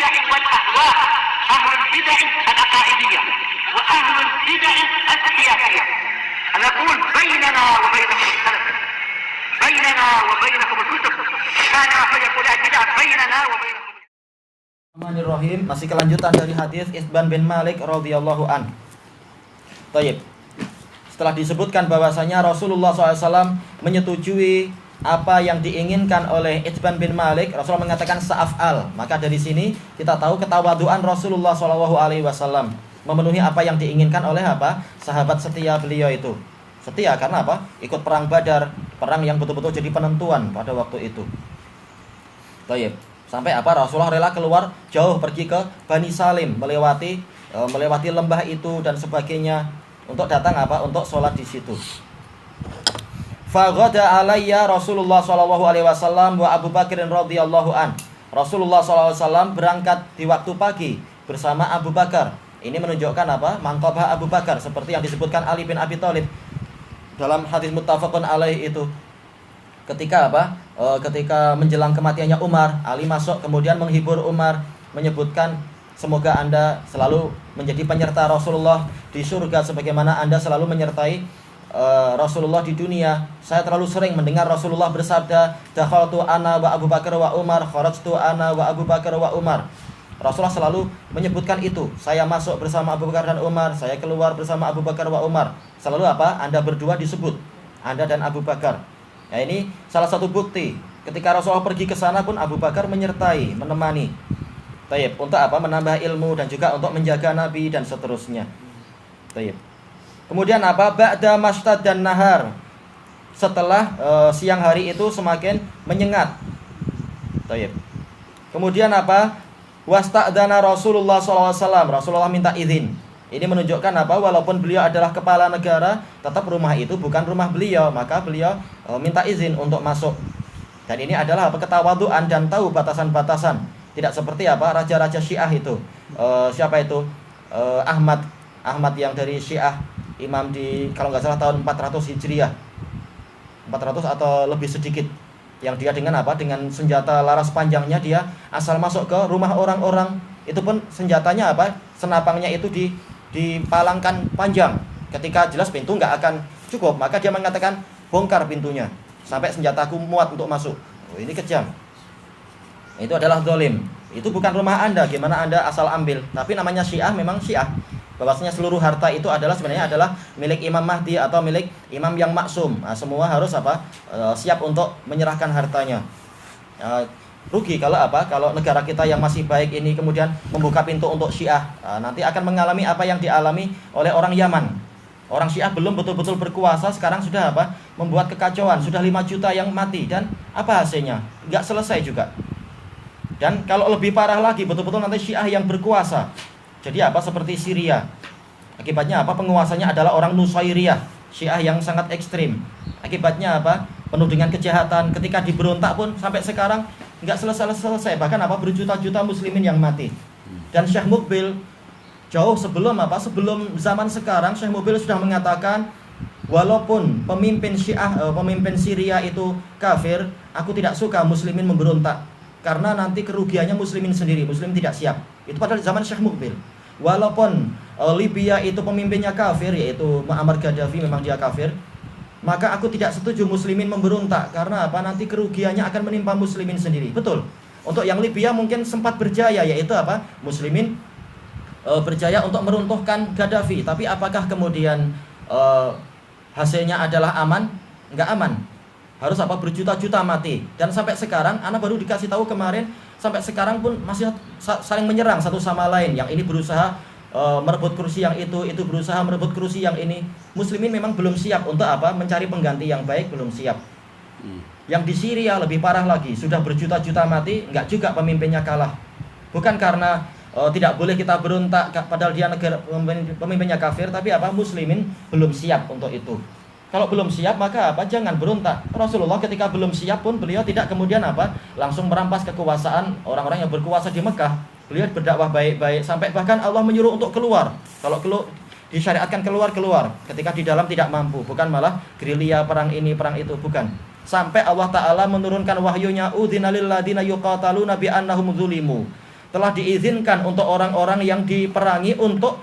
البدع والأهواء، أهل البدع العقائدية وأهل البدع السياسية. نقول بيننا وبينكم السلف، بيننا وبينكم الكتب، كان فيقول البدع بيننا وبينكم. Bismillahirrahmanirrahim. Masih kelanjutan dari hadis Itsban bin Malik radhiyallahu an. Taib. Setelah disebutkan bahwasanya Rasulullah SAW menyetujui apa yang diinginkan oleh Itsban bin Malik, Rasulullah mengatakan sa'af'al. Maka dari sini kita tahu ketawaduan Rasulullah SAW memenuhi apa yang diinginkan oleh apa? Sahabat setia beliau itu. Setia karena apa? Ikut perang Badar, perang yang betul-betul jadi penentuan pada waktu itu. Taib. Sampai apa? Rasulullah rela keluar jauh pergi ke Bani Salim, melewati lembah itu dan sebagainya untuk datang apa? Untuk sholat di situ. Faghada alayya Rasulullah sallallahu alaihi wasallam wa Abu Bakar radhiyallahu an. Rasulullah sallallahu alaihi wasallam berangkat di waktu pagi bersama Abu Bakar. Ini menunjukkan apa? Mangkobah Abu Bakar seperti yang disebutkan Ali bin Abi Thalib dalam hadis muttafaqun alaih itu. Ketika apa? Ketika menjelang kematiannya Umar, Ali masuk kemudian menghibur Umar, menyebutkan semoga Anda selalu menjadi penyerta Rasulullah di surga sebagaimana Anda selalu menyertai Rasulullah di dunia. Saya terlalu sering mendengar Rasulullah bersabda, dakhaltu ana wa Abu Bakar wa Umar, kharajtu ana wa Abu Bakar wa Umar. Rasulullah selalu menyebutkan itu. Saya masuk bersama Abu Bakar dan Umar, saya keluar bersama Abu Bakar wa Umar. Selalu apa? Anda berdua disebut, Anda dan Abu Bakar. Ya, ini salah satu bukti. Ketika Rasulullah pergi ke sana pun Abu Bakar menyertai, menemani. Taib, untuk apa? Menambah ilmu dan juga untuk menjaga Nabi dan seterusnya. Taib. Kemudian apa? Ba'da mashtad dan nahar. Setelah siang hari itu semakin menyengat. Taib. Kemudian apa? Wasta'dana Rasulullah SAW. Rasulullah minta izin. Ini menunjukkan apa? Walaupun beliau adalah kepala negara, tetap rumah itu bukan rumah beliau. Maka beliau minta izin untuk masuk. Dan ini adalah apa? Ketawaduan dan tahu batasan-batasan. Tidak seperti apa? Raja-raja Syiah itu. Siapa itu? Ahmad yang dari Syiah, imam di kalau nggak salah tahun 400 Hijriah. 400 atau lebih sedikit. Yang dia dengan apa? Dengan senjata laras panjangnya dia asal masuk ke rumah orang-orang. Itu pun senjatanya apa? Senapangnya itu dipalangkan panjang. Ketika jelas pintu nggak akan cukup, maka dia mengatakan bongkar pintunya sampai senjataku muat untuk masuk. Oh, ini kejam. Itu adalah zalim. Itu bukan rumah Anda, gimana Anda asal ambil. Tapi namanya Syiah memang Syiah. Bahwasanya seluruh harta itu sebenarnya adalah milik Imam Mahdi atau milik imam yang maksum. Nah, semua harus apa? Siap untuk menyerahkan hartanya. Rugi kalau apa? Kalau negara kita yang masih baik ini kemudian membuka pintu untuk Syiah, nanti akan mengalami apa yang dialami oleh orang Yaman. Orang Syiah belum betul-betul berkuasa, sekarang sudah apa? Membuat kekacauan, sudah 5 juta yang mati dan apa hasilnya? Enggak selesai juga. Dan kalau lebih parah lagi, betul-betul nanti Syiah yang berkuasa. Jadi apa? Seperti Syria. Akibatnya apa? Penguasanya adalah orang Nusairiyah, Syiah yang sangat ekstrim. Akibatnya apa? Penuh dengan kejahatan. Ketika diberontak pun sampai sekarang nggak selesai. Bahkan apa? Berjuta-juta muslimin yang mati. Dan Syekh Muqbil jauh sebelum apa? Sebelum zaman sekarang, Syekh Muqbil sudah mengatakan, walaupun pemimpin Syiah, pemimpin Syria itu kafir, aku tidak suka muslimin memberontak. Karena nanti kerugiannya muslimin sendiri, muslim tidak siap. Itu pada zaman Syekh Muqbil. Walaupun Libya itu pemimpinnya kafir, yaitu Muammar Gaddafi, memang dia kafir, maka aku tidak setuju muslimin memberontak. Karena apa? Nanti kerugiannya akan menimpa muslimin sendiri. Betul. Untuk yang Libya mungkin sempat berjaya, yaitu apa? Muslimin berjaya untuk meruntuhkan Gaddafi. Tapi apakah kemudian hasilnya adalah aman? Enggak aman. Harus apa? Berjuta-juta mati. Dan sampai sekarang, anak baru dikasih tahu kemarin, sampai sekarang pun masih saling menyerang satu sama lain. Yang ini berusaha merebut kursi yang itu berusaha merebut kursi yang ini. Muslimin memang belum siap untuk apa? Mencari pengganti yang baik, belum siap. Yang di Syria lebih parah lagi, sudah berjuta-juta mati, enggak juga pemimpinnya kalah. Bukan karena tidak boleh kita berontak padahal dia negara pemimpinnya kafir, tapi apa? Muslimin belum siap untuk itu. Kalau belum siap maka apa? Jangan berontak. Rasulullah ketika belum siap pun beliau tidak kemudian apa? Langsung merampas kekuasaan orang-orang yang berkuasa di Mekah. Beliau berdakwah baik-baik sampai bahkan Allah menyuruh untuk keluar. Kalau disyariatkan keluar. Ketika di dalam tidak mampu, bukan malah gerilya perang ini, perang itu, bukan. Sampai Allah Ta'ala menurunkan wahyunya, udzina lil ladzina yuqataluna bi annahum zulimu. telah diizinkan untuk orang-orang yang diperangi untuk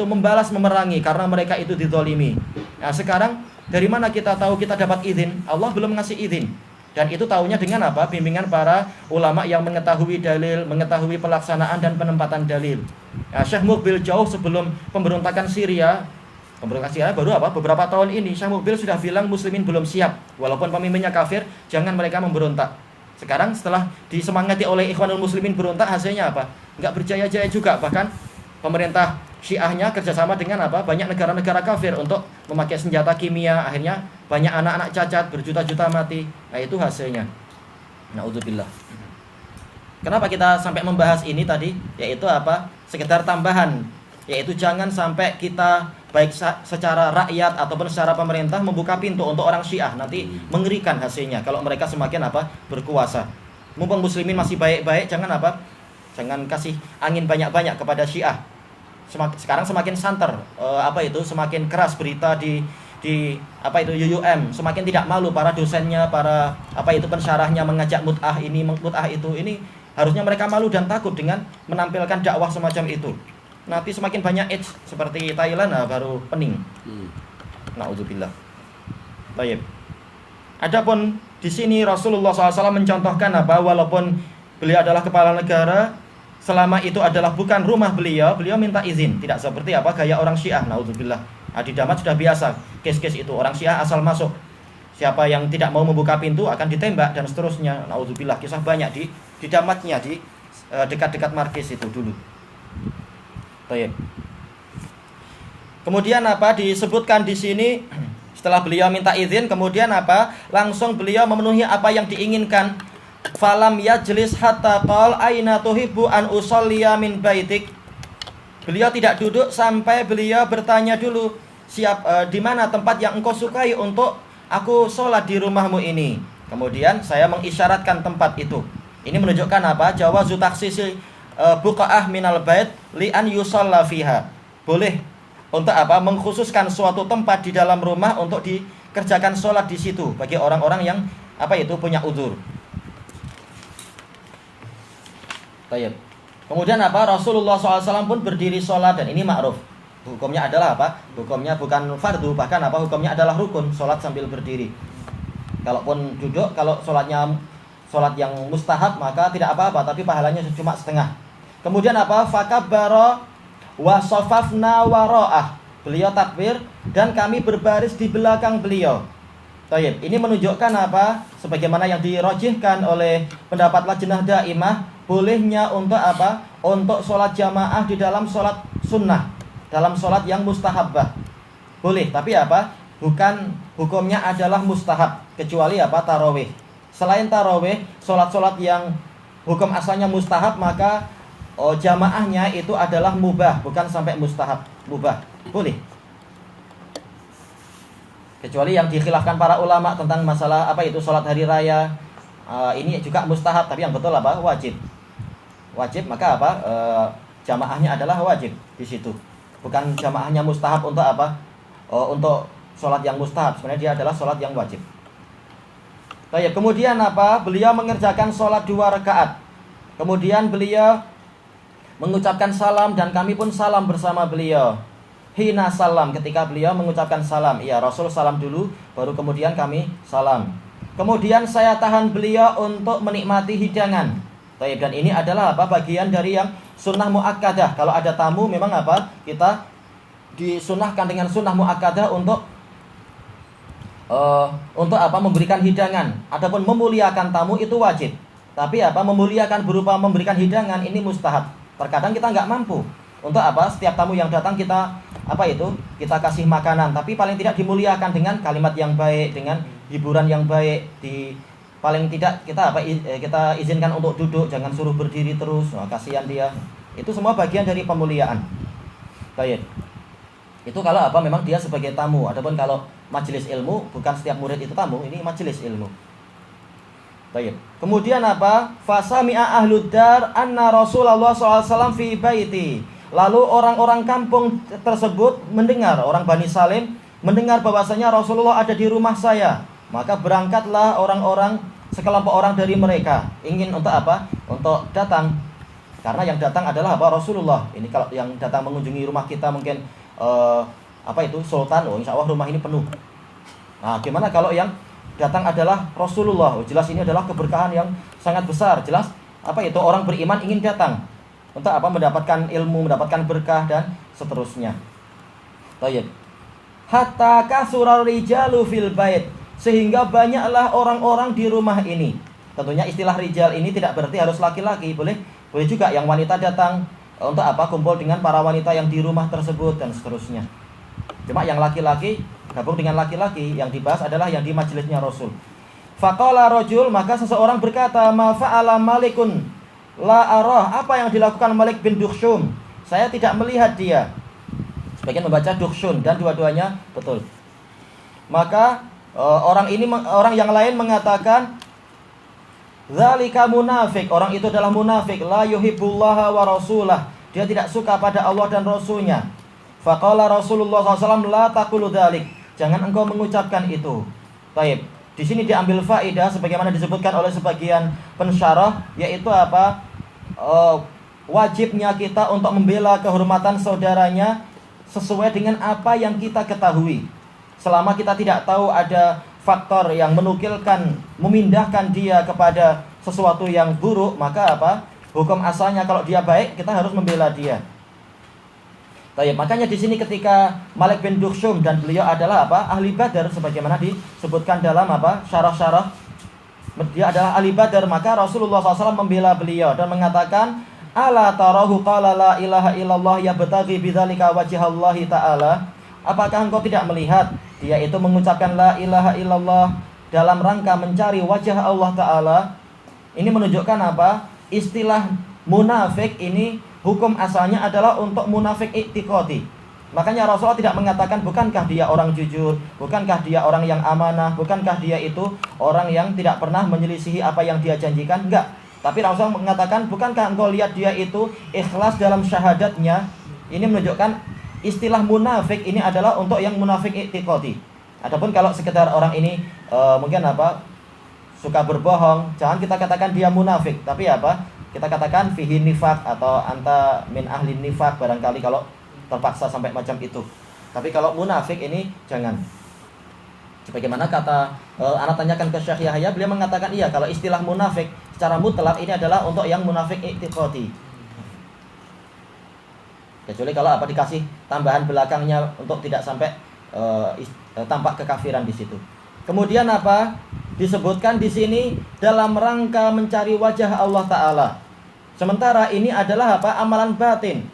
membalas memerangi karena mereka itu dizalimi. Nah, sekarang dari mana kita tahu kita dapat izin? Allah belum ngasih izin. Dan itu tahunya dengan apa? Bimbingan para ulama yang mengetahui dalil, mengetahui pelaksanaan dan penempatan dalil. Nah, Syekh Muqbil jauh sebelum pemberontakan Syria baru beberapa tahun ini Syekh Muqbil sudah bilang muslimin belum siap. Walaupun pemimpinnya kafir, jangan mereka memberontak. Sekarang setelah disemangati oleh Ikhwanul Muslimin berontak, hasilnya apa? Enggak berjaya-jaya juga. Bahkan pemerintah Syiahnya kerjasama dengan banyak negara-negara kafir untuk memakai senjata kimia. Akhirnya banyak anak-anak cacat, berjuta-juta mati. Nah, itu hasilnya. Na'udzubillah. Kenapa kita sampai membahas ini tadi? Yaitu sekedar tambahan. Yaitu jangan sampai kita baik secara rakyat ataupun secara pemerintah membuka pintu untuk orang Syiah. Nanti mengerikan hasilnya kalau mereka semakin berkuasa. Mumpung muslimin masih baik-baik, jangan kasih angin banyak-banyak kepada Syiah. Sekarang semakin santer, semakin keras berita di UUM, semakin tidak malu para dosennya, para pensyarahnya mengajak mut'ah ini, mut'ah itu. Ini harusnya mereka malu dan takut dengan menampilkan dakwah semacam itu. Nanti semakin banyak AIDS seperti Thailand, baru pening. Na'udzubillah. Baik. Adapun di sini Rasulullah SAW mencontohkan walaupun beliau adalah kepala negara, selama itu adalah bukan rumah beliau minta izin. Tidak seperti gaya orang Syiah. Na'udzubillah. Di Damat sudah biasa case-case itu. Orang Syiah asal masuk, siapa yang tidak mau membuka pintu akan ditembak dan seterusnya. Na'udzubillah. Kisah banyak di Damatnya, di dekat-dekat markis itu dulu. Baik. Kemudian disebutkan di sini setelah beliau minta izin, kemudian langsung beliau memenuhi apa yang diinginkan. Falam yajlis hatta qol aina tuhibbu an usolliya min baitik. Beliau tidak duduk sampai beliau bertanya dulu, di mana tempat yang engkau sukai untuk aku sholat di rumahmu ini. Kemudian saya mengisyaratkan tempat itu. Ini menunjukkan jawazu taksisi buqa'ah minal bait li an yusalla fiha. Boleh untuk mengkhususkan suatu tempat di dalam rumah untuk dikerjakan sholat di situ bagi orang-orang yang punya udzur. Baik. Kemudian Rasulullah SAW pun berdiri sholat, dan ini ma'ruf. Hukumnya adalah Hukumnya bukan fardu, bahkan hukumnya adalah rukun, sholat sambil berdiri. Kalaupun duduk, kalau sholat yang mustahab maka tidak apa-apa, tapi pahalanya cuma setengah. Kemudian fakabbara wa shafafna wara'ah. Beliau takbir dan kami berbaris di belakang beliau. Baik, ini menunjukkan sebagaimana yang dirojihkan oleh pendapat Lajnah Daimah, bolehnya untuk untuk sholat jamaah di dalam sholat sunnah, dalam sholat yang mustahabbah. Boleh, tapi bukan hukumnya adalah mustahab, kecuali tarawih. Selain tarawih, sholat-sholat yang hukum asalnya mustahab, maka jamaahnya itu adalah mubah, bukan sampai mustahab, mubah. Boleh. Kecuali yang dikhilafkan para ulama tentang masalah sholat hari raya, ini juga mustahab, tapi yang betul wajib. Wajib, maka jamaahnya adalah wajib di situ. Bukan jamaahnya mustahab untuk untuk sholat yang mustahab. Sebenarnya dia adalah sholat yang wajib. Baik, kemudian beliau mengerjakan sholat 2 rakaat. Kemudian beliau mengucapkan salam dan kami pun salam bersama beliau. Hina salam, ketika beliau mengucapkan salam, Rasul salam dulu, baru kemudian kami salam. Kemudian saya tahan beliau untuk menikmati hidangan. Baik, dan ini adalah bagian dari yang sunnah muakkadah. Kalau ada tamu memang kita disunahkan dengan sunnah muakkadah untuk memberikan hidangan. Adapun memuliakan tamu itu wajib. Tapi memuliakan berupa memberikan hidangan ini mustahab. Terkadang kita nggak mampu. Untuk setiap tamu yang datang kita kita kasih makanan, tapi paling tidak dimuliakan dengan kalimat yang baik, dengan hiburan yang baik. Paling tidak kita izinkan untuk duduk, jangan suruh berdiri terus. Kasihan dia. Itu semua bagian dari pemuliaan. Baik. Itu kalau memang dia sebagai tamu. Adapun kalau majelis ilmu, bukan setiap murid itu tamu, ini majelis ilmu. Baik. Kemudian Fasami'a ahlud dar anna Rasulullah SAW fi baiti. Lalu orang-orang kampung tersebut mendengar, orang Bani Salim mendengar bahwasanya Rasulullah ada di rumah saya. Maka berangkatlah orang-orang, sekelompok orang dari mereka, ingin untuk Untuk datang Karena yang datang adalah apa? Rasulullah. Ini kalau yang datang mengunjungi rumah kita mungkin sultan, insya Allah rumah ini penuh. Nah, gimana kalau yang datang adalah Rasulullah? Jelas ini adalah keberkahan yang sangat besar. Jelas orang beriman ingin datang untuk apa? Mendapatkan ilmu, mendapatkan berkah dan seterusnya. Tayyib. Hatta kasurar rijalu fil bait, sehingga banyaklah orang-orang di rumah ini. Tentunya istilah rijal ini tidak berarti harus laki-laki, boleh juga yang wanita datang untuk apa? Kumpul dengan para wanita yang di rumah tersebut dan seterusnya. Cuma yang laki-laki gabung dengan laki-laki, yang dibahas adalah yang di majelisnya Rasul. Faqala rajul, maka seseorang berkata, ma fa'ala malikun la arah, apa yang dilakukan Malik bin Dukhshum? Saya tidak melihat dia. Sebagian membaca Dukhshun dan dua-duanya betul. Maka orang yang lain mengatakan zalika munafik, orang itu adalah munafik, la yuhibbullaha wa rasulah, dia tidak suka pada Allah dan Rasulnya. Faqala Rasulullah SAW, la taqulu dzalik, jangan engkau mengucapkan itu. Baik, di sini diambil faedah sebagaimana disebutkan oleh sebagian pensyarah, yaitu apa? Wajibnya kita untuk membela kehormatan saudaranya sesuai dengan apa yang kita ketahui. Selama kita tidak tahu ada faktor yang memindahkan dia kepada sesuatu yang buruk, maka apa? Hukum asalnya kalau dia baik, kita harus membela dia. Baik, makanya di sini ketika Malik bin Dukhshum, dan beliau adalah apa? Ahli Badar, sebagaimana disebutkan dalam apa? Syarah-syarah. Dia adalah ahli Badar, maka Rasulullah SAW membela beliau dan mengatakan, ala tarahu qala la ilaha illallah yabtaghi bidzalika wajhallahi ta'ala. Apakah engkau tidak melihat dia itu mengucapkan la ilaha illallah dalam rangka mencari wajah Allah Ta'ala? Ini menunjukkan apa? Istilah munafik ini hukum asalnya adalah untuk munafik i'tiqadi. Makanya Rasulullah tidak mengatakan bukankah dia orang jujur, bukankah dia orang yang amanah, bukankah dia itu orang yang tidak pernah menyelisihi apa yang dia janjikan. Enggak. Tapi Rasulullah mengatakan, bukankah engkau lihat dia itu ikhlas dalam syahadatnya? Ini menunjukkan istilah munafik ini adalah untuk yang munafik i'tiqadi. Adapun kalau sekedar orang ini suka berbohong, jangan kita katakan dia munafik, tapi apa? Kita katakan fihi nifaq atau anta min ahli nifaq barangkali kalau terpaksa sampai macam itu. Tapi kalau munafik ini jangan. Sebagaimana kata anak tanyakan ke Syekh Yahya, beliau mengatakan iya, kalau istilah munafik secara mutlak ini adalah untuk yang munafik i'tiqadi. Kecuali kalau dikasih tambahan belakangnya untuk tidak sampai tampak kekafiran di situ. Kemudian disebutkan di sini dalam rangka mencari wajah Allah Ta'ala. Sementara ini adalah amalan batin.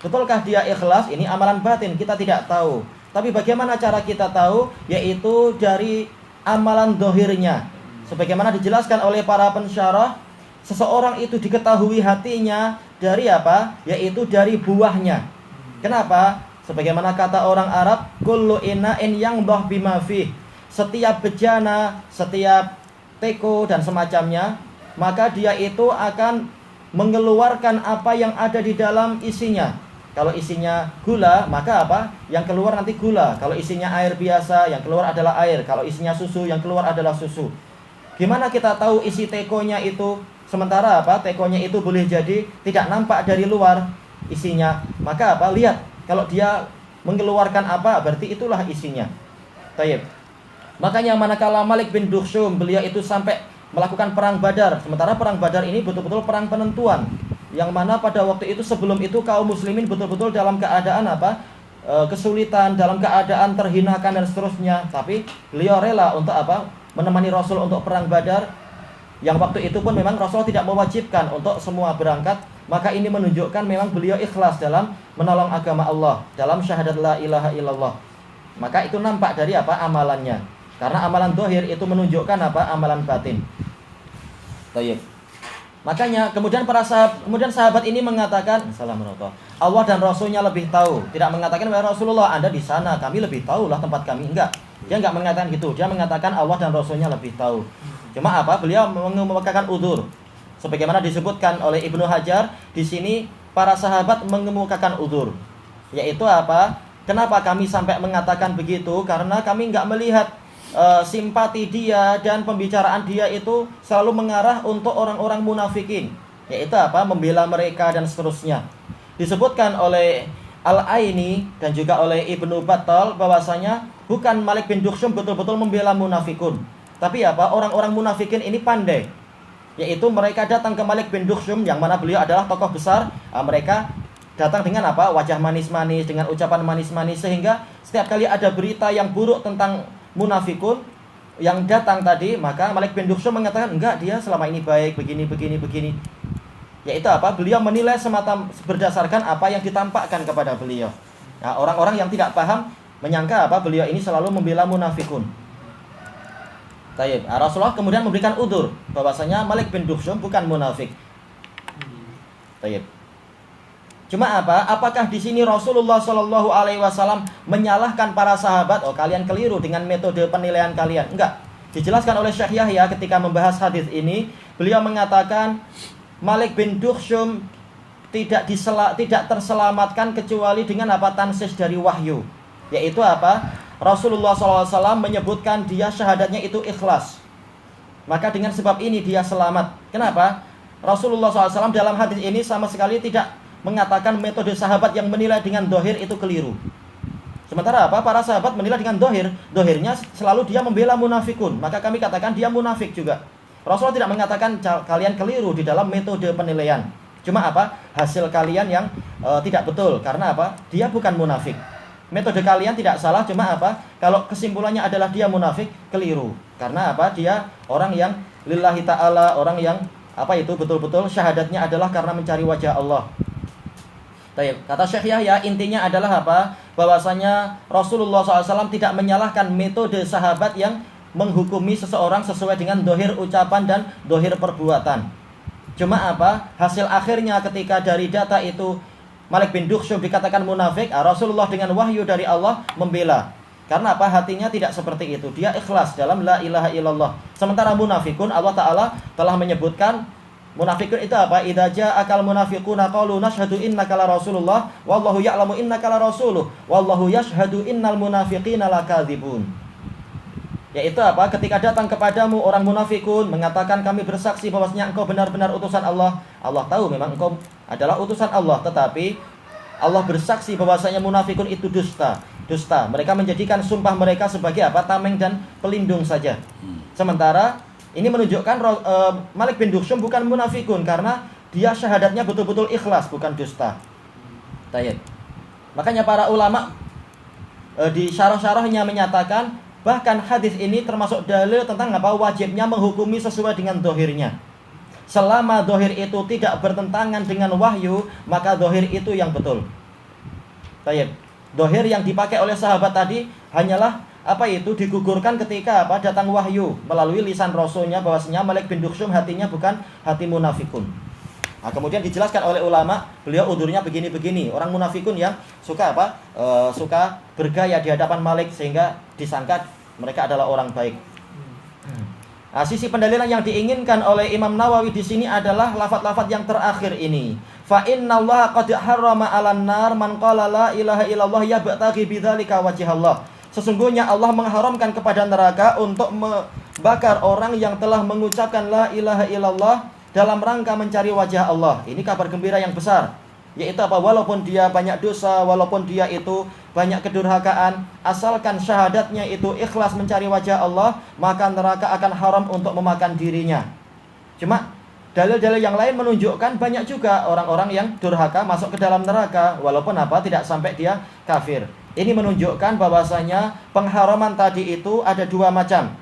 Betulkah dia ikhlas? Ini amalan batin, kita tidak tahu. Tapi bagaimana cara kita tahu? Yaitu dari amalan dohirnya. Sebagaimana dijelaskan oleh para pensyarah, seseorang itu diketahui hatinya dari yaitu dari buahnya. Kenapa? Sebagaimana kata orang Arab, kullu ina'in yangdah bima fih. Setiap bejana, setiap teko dan semacamnya, maka dia itu akan mengeluarkan apa yang ada di dalam isinya. Kalau isinya gula, maka yang keluar nanti gula. Kalau isinya air biasa, yang keluar adalah air. Kalau isinya susu, yang keluar adalah susu. Gimana kita tahu isi tekonya itu? Sementara tekonya itu boleh jadi tidak nampak dari luar isinya. Maka lihat, kalau dia mengeluarkan berarti itulah isinya. Tayyib. Makanya manakala Malik bin Dukhshum, beliau itu sampai melakukan perang Badar. Sementara perang Badar ini betul-betul perang penentuan, yang mana pada waktu itu sebelum itu kaum muslimin betul-betul dalam keadaan kesulitan, dalam keadaan terhinakan dan seterusnya. Tapi beliau rela untuk menemani Rasul untuk perang Badar, yang waktu itu pun memang Rasul tidak mewajibkan untuk semua berangkat. Maka ini menunjukkan memang beliau ikhlas dalam menolong agama Allah, dalam syahadat la ilaha illallah. Maka itu nampak dari amalannya. Karena amalan dohir itu menunjukkan amalan batin. Tayyib. Makanya kemudian sahabat ini mengatakan, Assalamualaikum, Allah dan Rasulnya lebih tahu. Tidak mengatakan, wahai Rasulullah, Anda di sana, kami lebih tahu lah tempat kami. Enggak. Dia enggak mengatakan gitu. Dia mengatakan Allah dan Rasulnya lebih tahu. Cuma beliau mengemukakan udzur. Sebagaimana disebutkan oleh Ibnu Hajar, di sini para sahabat mengemukakan udzur. Yaitu kenapa kami sampai mengatakan begitu? Karena kami enggak melihat simpati dia dan pembicaraan dia itu selalu mengarah untuk orang-orang munafikin. yaitu apa? Membela mereka dan seterusnya. Disebutkan oleh Al-Aini dan juga oleh Ibnu Battal bahwasanya bukan Malik bin Dukhsyum betul-betul membela munafikun, tapi apa? Orang-orang munafikin ini pandai, yaitu mereka datang ke Malik bin Dukhsyum yang mana beliau adalah tokoh besar. Mereka datang dengan apa? Wajah manis-manis, dengan ucapan manis-manis, sehingga setiap kali ada berita yang buruk tentang munafikun yang datang tadi, maka Malik bin Dukhsyum mengatakan enggak, dia selama ini baik, begini. Yaitu apa? Beliau menilai semata berdasarkan apa yang ditampakkan kepada beliau. Nah, orang-orang yang tidak paham menyangka apa? Beliau ini selalu membela munafikun. Taib. Rasulullah kemudian memberikan udzur bahwasanya Malik bin Dukhsyum bukan munafik. Taib. Cuma apa? Apakah di sini Rasulullah Shallallahu Alaihi Wasallam menyalahkan para sahabat? Oh, kalian keliru dengan metode penilaian kalian? Enggak. Dijelaskan oleh Syekh Yahya ketika membahas hadis ini, beliau mengatakan Malik bin Dukhsyum tidak terselamatkan kecuali dengan apa? Tansis dari wahyu. Yaitu apa? Rasulullah SAW menyebutkan dia syahadatnya itu ikhlas. Maka dengan sebab ini dia selamat. Kenapa? Rasulullah SAW dalam hadis ini sama sekali tidak mengatakan metode sahabat yang menilai dengan dohir itu keliru. Sementara apa? Para sahabat menilai dengan dohir. Dohirnya selalu dia membela munafikun. Maka kami katakan dia munafik juga. Rasulullah tidak mengatakan kalian keliru di dalam metode penilaian. Cuma apa? Hasil kalian yang tidak betul. Karena apa? Dia bukan munafik. Metode kalian tidak salah, cuma apa? Kalau kesimpulannya adalah dia munafik, keliru. Karena apa? Dia orang yang lillahi ta'ala, orang yang apa itu betul-betul syahadatnya adalah karena mencari wajah Allah. Kata Syekh Yahya, intinya adalah apa? Bahwasanya Rasulullah SAW tidak menyalahkan metode sahabat yang menghukumi seseorang sesuai dengan dohir ucapan dan dohir perbuatan. Cuma apa? Hasil akhirnya ketika dari data itu Malik bin Dukhsyum dikatakan munafik, Rasulullah dengan wahyu dari Allah membela. Karena apa? Hatinya tidak seperti itu. Dia ikhlas dalam la ilaha illallah. Sementara munafikun, Allah Ta'ala telah menyebutkan munafikun itu apa? Idza ja'akal munafiquna qalu nashhadu innaka la rasulullah wallahu ya'lamu innaka la rasuluh wallahu yashhadu innal munafiqina lakadzibun. Yaitu apa? Ketika datang kepadamu orang munafikun mengatakan kami bersaksi bahwasanya engkau benar-benar utusan Allah. Allah tahu memang engkau adalah utusan Allah, tetapi Allah bersaksi bahwasanya munafikun itu dusta. Mereka menjadikan sumpah mereka sebagai apa? Tameng dan pelindung saja. Sementara ini menunjukkan Malik bin Dukhsyum bukan munafikun karena dia syahadatnya betul-betul ikhlas, bukan dusta. Tayyib. Makanya para ulama di syarah-syarahnya menyatakan bahkan hadis ini termasuk dalil tentang apa? Wajibnya menghukumi sesuai dengan dohirnya. Selama dohir itu tidak bertentangan dengan wahyu, maka dohir itu yang betul. Tayyib. Dohir yang dipakai oleh sahabat tadi hanyalah apa itu digugurkan ketika apa? Datang wahyu melalui lisan rasulnya bahwasanya Malik bin Dukhsyum hatinya bukan hati munafikun. Nah, kemudian dijelaskan oleh ulama, beliau udurnya begini-begini. Orang munafikun yang suka apa? Suka bergaya di hadapan Malik sehingga disangka mereka adalah orang baik. Nah, sisi pendalilan yang diinginkan oleh Imam Nawawi di sini adalah lafaz-lafaz yang terakhir ini. Fa innallaha qad harrama 'alan nar man qala la ilaha illallah yabtaghi bidzalika wajhallah. Sesungguhnya Allah mengharamkan kepada neraka untuk membakar orang yang telah mengucapkan la ilaha illallah dalam rangka mencari wajah Allah. Ini kabar gembira yang besar. Yaitu apa? Walaupun dia banyak dosa, walaupun dia itu banyak kedurhakaan, asalkan syahadatnya itu ikhlas mencari wajah Allah, maka neraka akan haram untuk memakan dirinya. Cuma dalil-dalil yang lain menunjukkan banyak juga orang-orang yang durhaka masuk ke dalam neraka, walaupun apa? Tidak sampai dia kafir. Ini menunjukkan bahwasanya pengharaman tadi itu ada dua macam.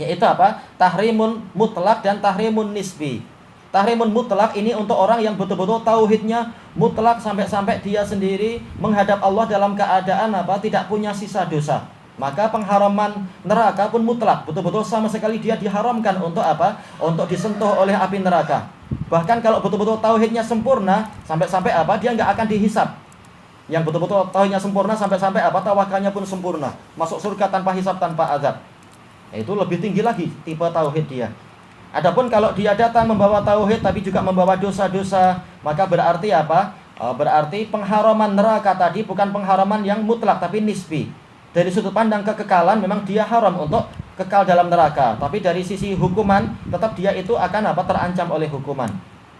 Yaitu apa? Tahrimun mutlak dan tahrimun nisbi. Tahrimun mutlak ini untuk orang yang betul-betul tauhidnya mutlak sampai-sampai dia sendiri menghadap Allah dalam keadaan apa? Tidak punya sisa dosa. Maka pengharaman neraka pun mutlak, betul-betul sama sekali dia diharamkan untuk apa? Untuk disentuh oleh api neraka. Bahkan kalau betul-betul tauhidnya sempurna, sampai-sampai apa? Dia nggak akan dihisab. Yang betul-betul tauhidnya sempurna sampai-sampai apa? Tawakalnya pun sempurna, masuk surga tanpa hisab, tanpa azab. Itu lebih tinggi lagi tipe tauhid dia. Adapun kalau dia datang membawa tauhid tapi juga membawa dosa-dosa, maka berarti apa? Berarti pengharaman neraka tadi bukan pengharaman yang mutlak tapi nisbi. Dari sudut pandang kekekalan memang dia haram untuk kekal dalam neraka, tapi dari sisi hukuman tetap dia itu akan apa? Terancam oleh hukuman.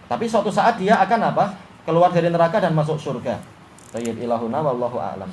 Tapi suatu saat dia akan apa? Keluar dari neraka dan masuk surga. Tayyib ilahuna wallahu a'lam.